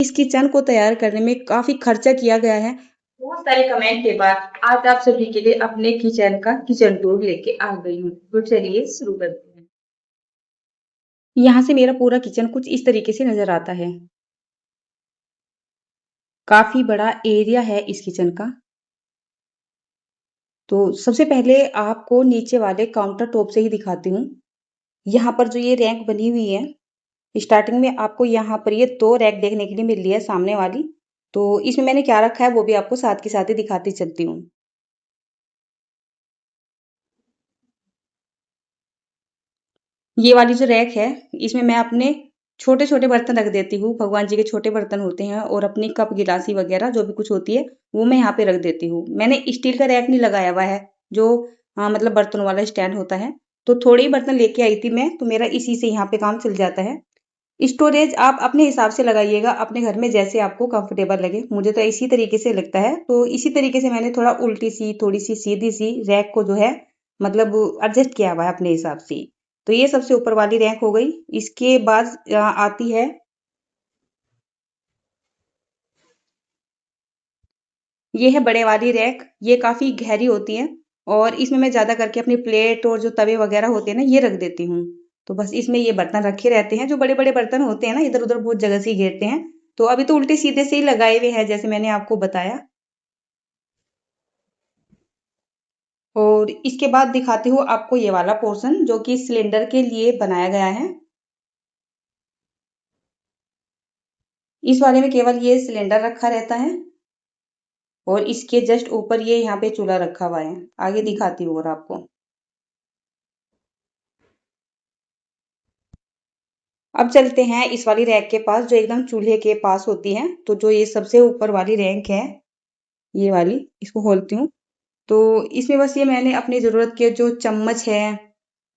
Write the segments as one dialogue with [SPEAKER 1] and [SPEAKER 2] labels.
[SPEAKER 1] इस किचन को तैयार करने में काफ़ी खर्चा किया गया है। बहुत सारे कमेंट के बाद आज आप सभी के लिए अपने किचन का किचन टूर लेके आ गई हूँ। तो चलिए शुरू करते हैं। यहाँ से मेरा पूरा किचन कुछ इस तरीके से नज़र आता है। काफ़ी बड़ा एरिया है इस किचन का। तो सबसे पहले आपको नीचे वाले काउंटर टॉप से ही दिखाती हूँ। यहाँ पर जो ये रैक बनी हुई है, स्टार्टिंग में आपको यहाँ पर ये 2 रैक देखने के लिए मिल रही है सामने वाली। तो इसमें मैंने क्या रखा है वो भी आपको साथ के साथ ही दिखाती चलती हूँ। ये वाली जो रैक है, इसमें मैं अपने छोटे-छोटे बर्तन रख देती हूँ। भगवान जी के छोटे बर्तन होते हैं और अपनी कप गिलासी वगैरह जो भी कुछ होती है, वो मैं यहाँ पे रख देती हूँ। मैंने स्टील का रैक नहीं लगाया हुआ है, जो मतलब बर्तनों वाला स्टैंड होता है। तो थोड़े ही बर्तन लेके आई थी मैं, तो मेरा इसी से यहाँ पे काम चल जाता है। स्टोरेज आप अपने हिसाब से लगाइएगा, अपने घर में जैसे आपको कंफर्टेबल लगे। मुझे तो इसी तरीके से लगता है, तो इसी तरीके से मैंने थोड़ा उल्टी-सी, थोड़ी-सी सीधी-सी रैक को जो है मतलब एडजस्ट किया हुआ है अपने हिसाब से। तो ये सबसे ऊपर वाली रैक हो गई। इसके बाद आती है ये है बड़े वाली रैक, ये काफ़ी गहरी होती है और इसमें मैं ज़्यादा करके अपनी प्लेट और जो तवे वगैरह होते हैं ना, ये रख देती हूँ। तो बस इसमें ये बर्तन रखे रहते हैं, जो बड़े-बड़े बर्तन होते हैं ना, इधर-उधर बहुत जगह से ही घेरते हैं। तो अभी तो उल्टे-सीधे से ही लगाए हुए हैं, जैसे मैंने आपको बताया। और इसके बाद दिखाती हूँ आपको ये वाला पोर्शन, जो कि सिलेंडर के लिए बनाया गया है। इस वाले में केवल ये सिलेंडर रखा रहता है और इसके जस्ट ऊपर ये यहाँ पे चूल्हा रखा हुआ है। आगे दिखाती हूँ और आपको। अब चलते हैं इस वाली रैक के पास, जो एकदम चूल्हे के पास होती है। तो जो ये सबसे ऊपर वाली रैक है, ये वाली, इसको खोलती हूँ। तो इसमें बस ये मैंने अपनी ज़रूरत के जो चम्मच है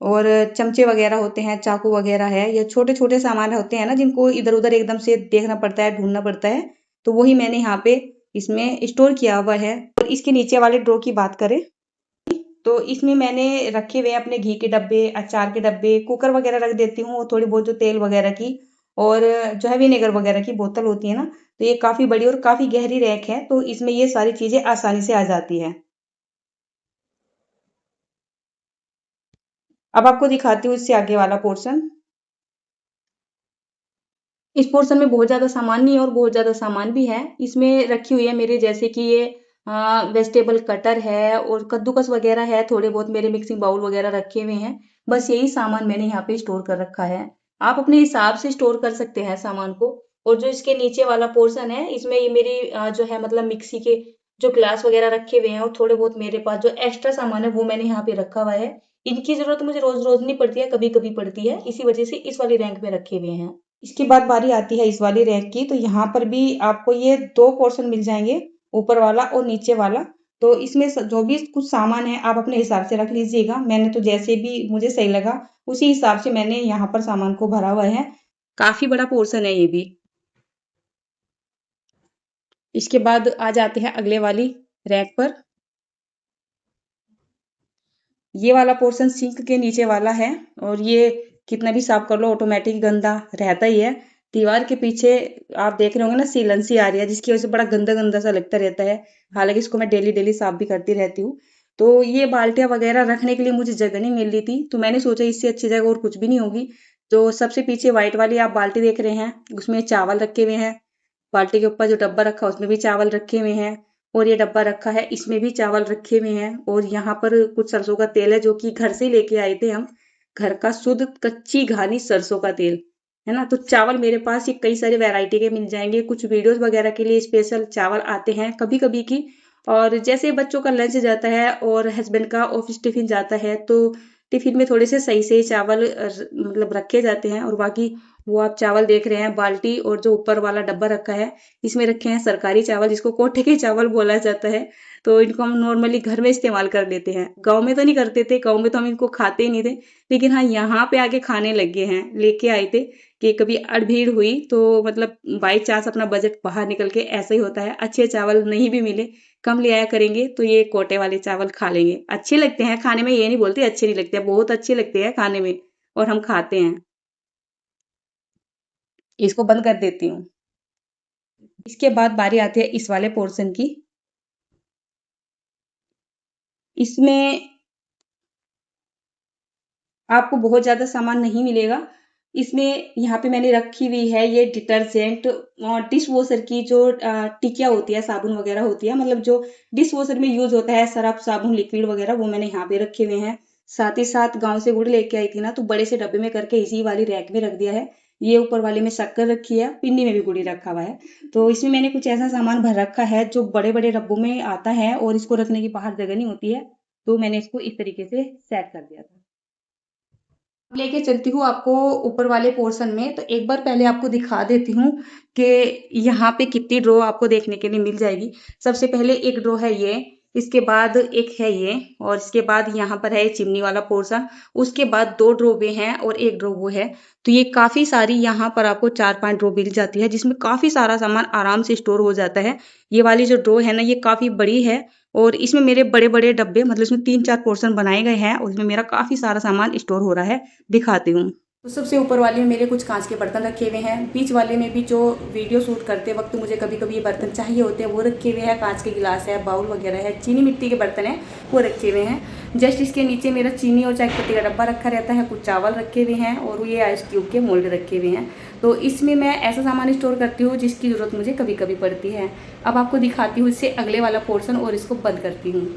[SPEAKER 1] और चमचे वगैरह होते हैं, चाकू वगैरह है, या छोटे-छोटे सामान होते हैं ना, जिनको इधर-उधर एकदम से देखना पड़ता है, ढूँढना पड़ता है, तो वही मैंने यहाँ पे इसमें स्टोर किया हुआ है। और इसके नीचे वाले ड्रॉ की बात करें, तो इसमें मैंने रखे हुए हैं अपने घी के डब्बे, अचार के डब्बे, कुकर वगैरह रख देती हूँ और थोड़ी बहुत जो तेल वगैरह की और जो है विनेगर वगैरह की बोतल होती है ना, तो ये काफ़ी बड़ी और काफ़ी गहरी रैक है, तो इसमें ये सारी चीज़ें आसानी से आ जाती है। अब आपको दिखाती हूँ इससे आगे वाला पोर्शन। इस पोर्शन में बहुत ज़्यादा सामान नहीं है और बहुत ज़्यादा सामान भी है। इसमें रखी हुई है मेरे, जैसे कि ये वेजिटेबल कटर है और कद्दूकस वगैरह है, थोड़े बहुत मेरे मिक्सिंग बाउल वगैरह रखे हुए हैं। बस यही सामान मैंने यहाँ पे स्टोर कर रखा है। आप अपने हिसाब से स्टोर कर सकते हैं सामान को। और जो इसके नीचे वाला पोर्शन है, इसमें ये मेरी जो है मतलब मिक्सी के जो ग्लास वगैरह रखे हुए हैं और थोड़े बहुत मेरे पास जो एक्स्ट्रा सामान है, वो मैंने यहाँ पे रखा हुआ है। इनकी ज़रूरत मुझे रोज़-रोज़ नहीं पड़ती है, कभी-कभी पड़ती है। इसी वजह से इस वाली रैक में रखे हुए हैं। इसके बाद बारी आती है इस वाली रैक की, तो यहाँ पर भी आपको ये 2 पोर्शन मिल जाएँगे, ऊपर वाला और नीचे वाला। तो इसमें जो भी कुछ सामान है, आप अपने हिसाब से रख लीजिएगा। मैंने तो जैसे भी मुझे सही लगा, उसी हिसाब से मैंने यहाँ पर सामान को भरा हुआ है। काफ़ी बड़ा पोर्शन है ये भी। इसके बाद आ जाते हैं अगले वाली रैक पर। ये वाला पोर्शन सिंक के नीचे वाला है और ये कितना भी साफ कर लो ऑटोमेटिक गंदा रहता ही है। दीवार के पीछे आप देख रहे होंगे ना, सीलन सी आ रही है, जिसकी वजह से बड़ा गंदा गंदा सा लगता रहता है। हालांकि इसको मैं डेली डेली साफ भी करती रहती हूँ। तो ये बाल्टियां वगैरह रखने के लिए मुझे जगह नहीं मिल रही थी, तो मैंने सोचा इससे अच्छी जगह और कुछ भी नहीं होगी। तो सबसे पीछे व्हाइट वाली आप बाल्टी देख रहे हैं, उसमें चावल रखे हुए हैं। बाल्टी के ऊपर जो डब्बा रखा है उसमें भी चावल रखे हुए हैं और ये डब्बा रखा है, इसमें भी चावल रखे हुए हैं। और यहाँ पर कुछ सरसों का तेल है, जो कि घर से ही लेके आए थे हम। घर का शुद्ध कच्ची घानी सरसों का तेल है ना। तो चावल मेरे पास ये कई सारे वैरायटी के मिल जाएंगे। कुछ वीडियोस वगैरह के लिए स्पेशल चावल आते हैं कभी कभी की। और जैसे बच्चों का लंच जाता है और हस्बैंड का ऑफिस टिफिन जाता है, तो टिफिन में थोड़े से सही से चावल मतलब रखे जाते हैं। और बाकी वो आप चावल देख रहे हैं, बाल्टी और जो ऊपर वाला डब्बा रखा है, इसमें रखे हैं सरकारी चावल, जिसको कोठे के चावल बोला जाता है। तो इनको हम नॉर्मली घर में इस्तेमाल कर लेते हैं। गाँव में तो नहीं करते थे, गाँव में तो हम इनको खाते ही नहीं थे। लेकिन हाँ, यहाँ पे आके खाने लग गए हैं। लेके आए थे कि कभी अड़-भीड़ हुई तो मतलब बाई चांस अपना बजट बाहर निकल के ऐसा ही होता है, अच्छे चावल नहीं भी मिले, कम ले आया करेंगे तो ये कोटे वाले चावल खा लेंगे। अच्छे लगते हैं खाने में, ये नहीं बोलती अच्छे नहीं लगते हैं, बहुत अच्छे लगते हैं खाने में और हम खाते हैं। इसको बंद कर देती हूँ। इसके बाद बारी आती है इस वाले पोर्शन की। इसमें आपको बहुत ज़्यादा सामान नहीं मिलेगा। इसमें यहाँ पे मैंने रखी हुई है ये डिटर्जेंट और डिश वॉशर की जो टिकिया होती है, साबुन वगैरह होती है, मतलब जो डिश वॉशर में यूज होता है, सर्फ साबुन लिक्विड वगैरह, वो मैंने यहाँ पे रखे हुए हैं। साथ ही साथ गांव से गुड़ लेके आई थी ना, तो बड़े से डब्बे में करके इसी वाली रैक में रख दिया है। ये ऊपर वाले में शक्कर रखी है, पिन्नी में भी गुड़ी रखा हुआ है। तो इसमें मैंने कुछ ऐसा सामान भर रखा है जो बड़े बड़े डब्बों में आता है और इसको रखने की बाहर जगह नहीं होती है, तो मैंने इसको इस तरीके से सेट कर दिया था। लेके चलती हूँ आपको ऊपर वाले पोर्शन में। तो एक बार पहले आपको दिखा देती हूँ कि यहाँ पे कितनी ड्रॉ आपको देखने के लिए मिल जाएगी। सबसे पहले एक ड्रॉ है ये, इसके बाद एक है ये, और इसके बाद यहाँ पर है चिमनी वाला पोर्शन। उसके बाद 2 ड्रॉ वे हैं और एक ड्रॉ वो है। तो ये काफी सारी यहाँ पर आपको 4-5 ड्रॉ मिल जाती है, जिसमें काफी सारा सामान आराम से स्टोर हो जाता है। ये वाली जो ड्रॉ है ना, ये काफी बड़ी है और इसमें मेरे बड़े बड़े डब्बे, मतलब इसमें 3-4 पोर्शन बनाए गए हैं और इसमें मेरा काफी सारा सामान स्टोर हो रहा है। दिखाती हूँ। तो सबसे ऊपर वाले में मेरे कुछ कांच के बर्तन रखे हुए हैं। बीच वाले में भी जो वीडियो शूट करते वक्त मुझे कभी कभी ये बर्तन चाहिए होते हैं, वो रखे हुए हैं। कांच के गिलास है, बाउल वगैरह है, चीनी मिट्टी के बर्तन है, वो रखे हुए हैं। जस्ट इसके नीचे मेरा चीनी और चाय पत्ती का डब्बा रखा रहता है, कुछ चावल रखे हुए हैं और ये आइस क्यूब के मोल्ड रखे हुए हैं। तो इसमें मैं ऐसा सामान स्टोर करती हूँ जिसकी ज़रूरत मुझे कभी कभी पड़ती है। अब आपको दिखाती हूँ इससे अगले वाला पोर्शन और इसको बंद करती हूँ।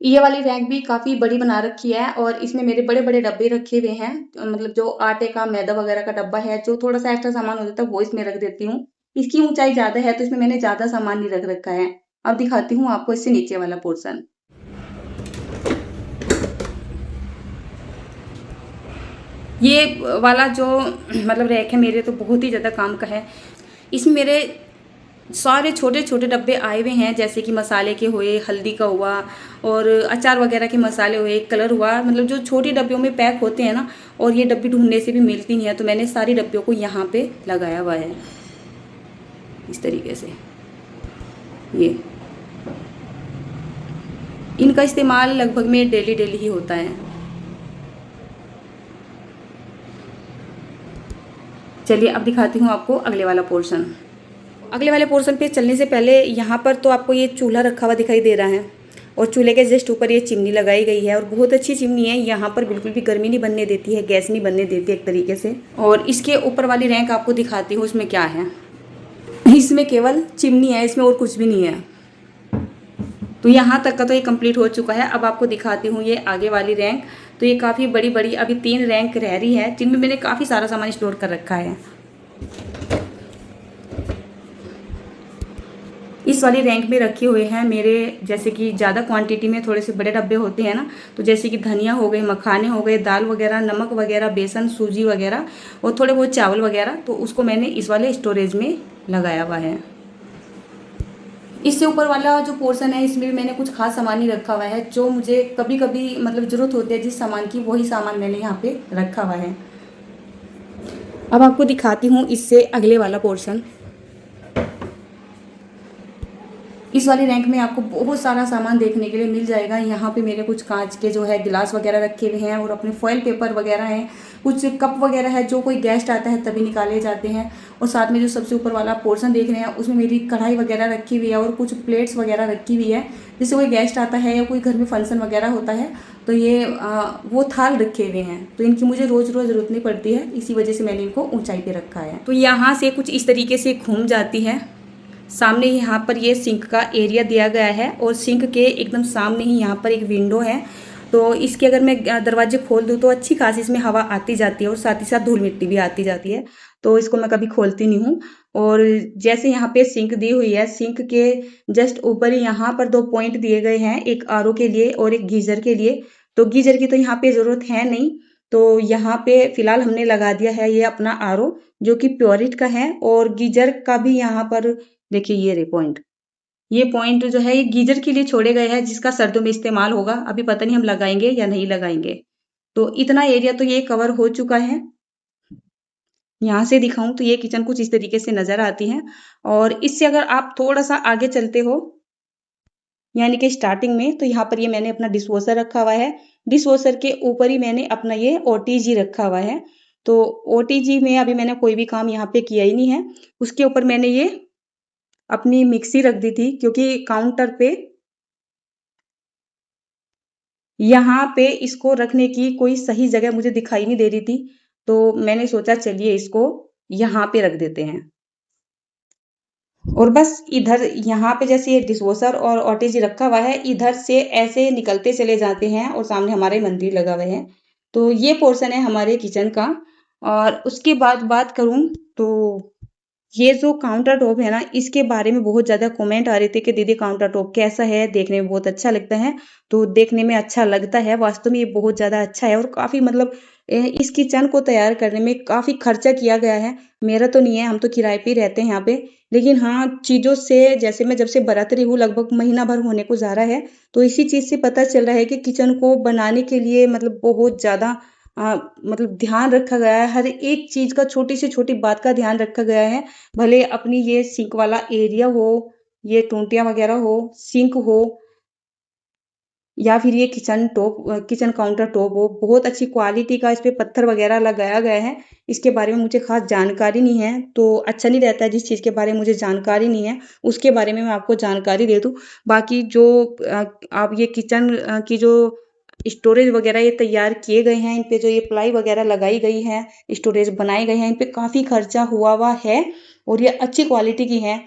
[SPEAKER 1] ये वाली रैक भी काफ़ी बड़ी बना रखी है और इसमें मेरे बड़े-बड़े डब्बे रखे हुए हैं। मतलब जो आटे का, मैदा वगैरह का डब्बा है, जो थोड़ा-सा एक्स्ट्रा सामान हो जाता है, वो इसमें रख देती हूँ। इसकी ऊँचाई ज़्यादा है, तो इसमें मैंने ज़्यादा सामान नहीं रख रखा है। अब दिखाती हूँ आपको इससे नीचे वाला पोर्शन। ये वाला जो मतलब रैक है मेरे, तो बहुत ही ज़्यादा काम का है। इसमें मेरे सारे छोटे-छोटे डब्बे आए हुए हैं, जैसे कि मसाले के हुए, हल्दी का हुआ और अचार वगैरह के मसाले हुए, कलर हुआ, मतलब जो छोटी डब्बियों में पैक होते हैं ना, और ये डब्बी ढूँढने से भी मिलती नहीं है, तो मैंने सारी डब्बियों को यहाँ पे लगाया हुआ है, इस तरीके से। ये इनका इस्तेमाल लगभग में डेली ही होता है। चलिए अब दिखाती हूँ आपको अगले वाला पोर्शन। अगले वाले पोर्शन पे चलने से पहले यहाँ पर तो आपको ये चूल्हा रखा हुआ दिखाई दे रहा है और चूल्हे के जस्ट ऊपर ये चिमनी लगाई गई है और बहुत अच्छी चिमनी है। यहाँ पर बिल्कुल भी गर्मी नहीं बनने देती है, गैस नहीं बनने देती एक तरीके से। और इसके ऊपर वाली रैक आपको दिखाती हूँ, इसमें क्या है। इसमें केवल चिमनी है, इसमें और कुछ भी नहीं है। तो यहाँ तक का तो ये कंप्लीट हो चुका है। अब आपको दिखाती हूँ ये आगे वाली रैंक। तो ये काफ़ी बड़ी बड़ी अभी 3 रैंक रह रही है, जिनमें मैंने काफ़ी सारा सामान स्टोर कर रखा है। इस वाली रैंक में रखे हुए हैं मेरे, जैसे कि ज़्यादा क्वांटिटी में थोड़े से बड़े डब्बे होते हैं ना, तो जैसे कि धनिया हो गए, मखाने हो गए, दाल वगैरह, नमक वगैरह, बेसन, सूजी वगैरह और थोड़े बहुत चावल वगैरह, तो उसको मैंने इस वाले स्टोरेज में लगाया हुआ है। इससे ऊपर वाला जो पोर्शन है, इसमें भी मैंने कुछ खास सामान ही रखा हुआ है, जो मुझे कभी कभी मतलब ज़रूरत होती है जिस सामान की, वही सामान मैंने यहाँ पे रखा हुआ है। अब आपको दिखाती हूँ इससे अगले वाला पोर्शन। इस वाली रैंक में आपको बहुत सारा सामान देखने के लिए मिल जाएगा। यहाँ पे मेरे कुछ कांच के जो है गिलास वगैरह रखे हुए हैं और अपने फॉयल पेपर वगैरह हैं, कुछ कप वगैरह है जो कोई गेस्ट आता है तभी निकाले जाते हैं। और साथ में जो सबसे ऊपर वाला पोर्शन देख रहे हैं, उसमें मेरी कढ़ाई वगैरह रखी हुई है और कुछ प्लेट्स वगैरह रखी हुई है। जैसे कोई गेस्ट आता है या कोई घर में फंक्शन वगैरह होता है, तो ये वो थाल रखे हुए हैं, तो इनकी मुझे रोज़ रोज़ ज़रूरत नहीं पड़ती है, इसी वजह से मैंने इनको ऊंचाई पे रखा है। तो यहाँ से कुछ इस तरीके से घूम जाती है। सामने यहाँ पर ये सिंक का एरिया दिया गया है और सिंक के एकदम सामने ही यहाँ पर एक विंडो है। तो इसके अगर मैं दरवाजे खोल दूँ तो अच्छी खासी इसमें हवा आती जाती है और साथ ही साथ धूल मिट्टी भी आती जाती है, तो इसको मैं कभी खोलती नहीं हूँ। और जैसे यहाँ पे सिंक दी हुई है, सिंक के जस्ट ऊपर ही यहाँ पर 2 पॉइंट दिए गए हैं, एक आरओ के लिए और एक गीजर के लिए। तो गीजर की तो यहाँ पे ज़रूरत है नहीं, तो यहाँ पे फिलहाल हमने लगा दिया है ये अपना आरओ, जो कि प्योरिट का है। और गीजर का भी यहाँ पर देखिए ये रे पॉइंट, ये पॉइंट जो है ये गीजर के लिए छोड़े गए हैं, जिसका सर्दियों में इस्तेमाल होगा। अभी पता नहीं हम लगाएंगे या नहीं लगाएंगे। तो इतना एरिया तो ये कवर हो चुका है। यहाँ से दिखाऊं तो ये किचन कुछ इस तरीके से नजर आती है। और इससे अगर आप थोड़ा सा आगे चलते हो, यानी कि स्टार्टिंग में, तो यहाँ पर ये मैंने अपना डिश वॉशर रखा हुआ है। डिश वॉशर के ऊपर ही मैंने अपना ये ओटीजी रखा हुआ है। तो ओटीजी में अभी मैंने कोई भी काम यहाँ पे किया ही नहीं है। उसके ऊपर मैंने ये अपनी मिक्सी रख दी थी क्योंकि काउंटर पे यहाँ पे इसको रखने की कोई सही जगह मुझे दिखाई नहीं दे रही थी, तो मैंने सोचा चलिए इसको यहाँ पे रख देते हैं। और बस इधर यहाँ पे जैसे ये डिशवॉशर और ओटीजी रखा हुआ है, इधर से ऐसे निकलते चले जाते हैं और सामने हमारे मंदिर लगा हुआ है। तो ये पोर्शन है हमारे किचन का। और उसके बाद बात करूँ तो ये जो काउंटर टॉप है ना, इसके बारे में बहुत ज़्यादा कमेंट आ रहे थे कि दीदी काउंटर टॉप कैसा है? देखने में बहुत अच्छा लगता है। तो देखने में अच्छा लगता है, वास्तव में ये बहुत ज़्यादा अच्छा है और काफ़ी मतलब इस किचन को तैयार करने में काफ़ी खर्चा किया गया है। मेरा तो नहीं है, हम तो किराए पे ही रहते हैं यहाँ पे। लेकिन हाँ, चीज़ों से जैसे मैं जब से बरत रही हूँ, लगभग महीना भर होने को जा रहा है, तो इसी चीज़ से पता चल रहा है कि किचन को बनाने के लिए मतलब बहुत ज़्यादा मतलब ध्यान रखा गया है। हर एक चीज़ का, छोटी से छोटी बात का ध्यान रखा गया है। भले अपनी ये सिंक वाला एरिया हो, ये टूंटियाँ वगैरह हो, सिंक हो या फिर ये किचन काउंटर टॉप हो, बहुत अच्छी क्वालिटी का इस पे पत्थर वगैरह लगाया गया है। इसके बारे में मुझे ख़ास जानकारी नहीं है, तो अच्छा नहीं रहता है जिस चीज़ के बारे में मुझे जानकारी नहीं है, उसके बारे में मैं आपको जानकारी दे दूँ। बाकी जो आप ये किचन की जो स्टोरेज वगैरह ये तैयार किए गए हैं, इन पे जो ये प्लाई वगैरह लगाई गई है, स्टोरेज बनाए गए हैं, इन पे काफ़ी खर्चा हुआ है और ये अच्छी क्वालिटी की है।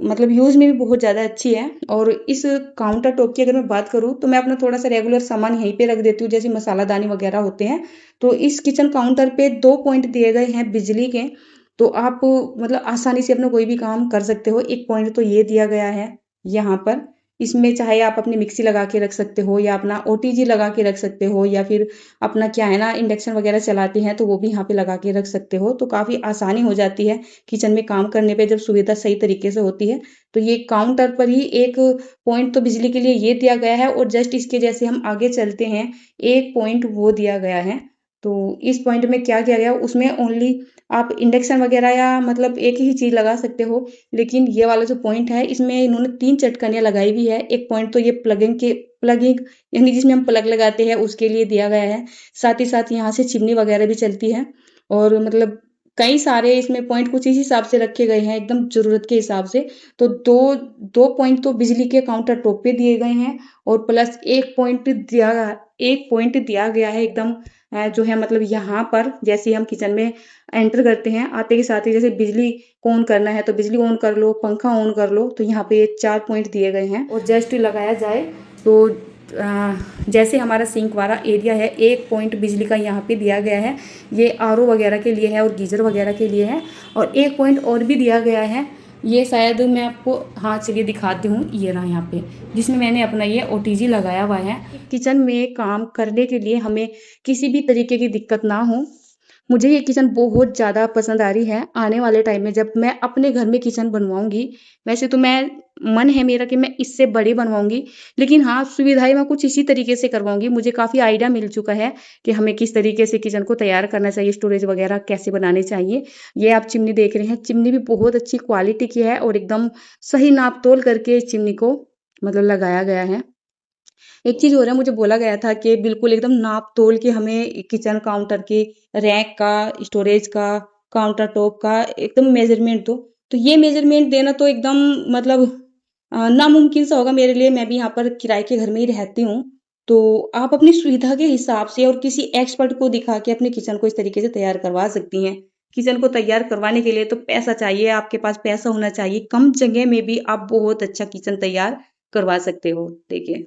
[SPEAKER 1] मतलब यूज़ में भी बहुत ज़्यादा अच्छी है। और इस काउंटर टॉप की अगर मैं बात करूँ तो मैं अपना थोड़ा-सा रेगुलर सामान यहीं पे रख देती हूँ, जैसे मसालादानी वगैरह होते हैं। तो इस किचन काउंटर पे 2 पॉइंट दिए गए हैं बिजली के, तो आप मतलब आसानी से अपना कोई भी काम कर सकते हो। एक पॉइंट तो ये दिया गया है यहाँ पर, इसमें चाहे आप अपनी मिक्सी लगा के रख सकते हो या अपना ओटीजी लगा के रख सकते हो या फिर अपना क्या है ना, इंडक्शन वगैरह चलाते हैं तो वो भी यहाँ पे लगा के रख सकते हो। तो काफ़ी आसानी हो जाती है किचन में काम करने पे, जब सुविधा सही तरीके से होती है। तो ये काउंटर पर ही एक पॉइंट तो बिजली के लिए ये दिया गया है और जस्ट इसके जैसे हम आगे चलते हैं, एक पॉइंट वो दिया गया है। तो इस पॉइंट में क्या किया गया, उसमें ओनली आप इंडक्शन वगैरह या मतलब एक ही चीज़ लगा सकते हो। लेकिन ये वाला जो पॉइंट है, इसमें इन्होंने 3 चटकनियाँ लगाई हुई है। एक पॉइंट तो ये प्लगिंग यानी जिसमें हम प्लग लगाते हैं उसके लिए दिया गया है। साथ ही साथ यहाँ से चिमनी वगैरह भी चलती है और मतलब कई सारे इसमें पॉइंट कुछ इस हिसाब से रखे गए हैं, एकदम ज़रूरत के हिसाब से। तो 2 पॉइंट तो बिजली के काउंटर टॉप पे दिए गए हैं और प्लस 1 पॉइंट दिया गया है एकदम जो है मतलब यहाँ पर जैसे ही हम किचन में एंटर करते हैं, आते के साथ ही जैसे बिजली को ऑन करना है तो बिजली ऑन कर लो, पंखा ऑन कर लो, तो यहाँ पे 4 पॉइंट दिए गए हैं। और जस्ट लगाया जाए तो जैसे हमारा सिंक वाला एरिया है, 1 पॉइंट बिजली का यहाँ पे दिया गया है। ये आरओ वगैरह के लिए है और गीज़र वगैरह के लिए है। और 1 पॉइंट और भी दिया गया है, ये शायद मैं आपको, हाँ चलिए दिखाती हूँ, ये रहा यहाँ पे, जिसमें मैंने अपना ये ओटीजी लगाया हुआ है। किचन में काम करने के लिए हमें किसी भी तरीके की दिक्कत ना हो, मुझे ये किचन बहुत ज़्यादा पसंद आ रही है। आने वाले टाइम में जब मैं अपने घर में किचन बनवाऊँगी, वैसे तो मैं मन है मेरा कि मैं इससे बड़ी बनवाऊँगी, लेकिन हाँ, सुविधाएँ मैं कुछ इसी तरीके से करवाऊँगी। मुझे काफ़ी आइडिया मिल चुका है कि हमें किस तरीके से किचन को तैयार करना चाहिए, स्टोरेज वगैरह कैसे बनाने चाहिए। ये आप चिमनी देख रहे हैं, चिमनी भी बहुत अच्छी क्वालिटी की है और एकदम सही नाप-तोल करके इस चिमनी को मतलब लगाया गया है। एक चीज़ और है, मुझे बोला गया था कि बिल्कुल एकदम नाप-तोल के हमें किचन काउंटर के रैक का, स्टोरेज का, काउंटर टॉप का एकदम मेज़रमेंट दो। तो ये मेज़रमेंट देना तो एकदम मतलब नामुमकिन सा होगा मेरे लिए, मैं भी यहाँ पर किराए के घर में ही रहती हूँ। तो आप अपनी सुविधा के हिसाब से और किसी एक्सपर्ट को दिखा के अपने किचन को इस तरीके से तैयार करवा सकती हैं। किचन को तैयार करवाने के लिए तो पैसा चाहिए, आपके पास पैसा होना चाहिए। कम जगह में भी आप बहुत अच्छा किचन तैयार करवा सकते हो। देखिए।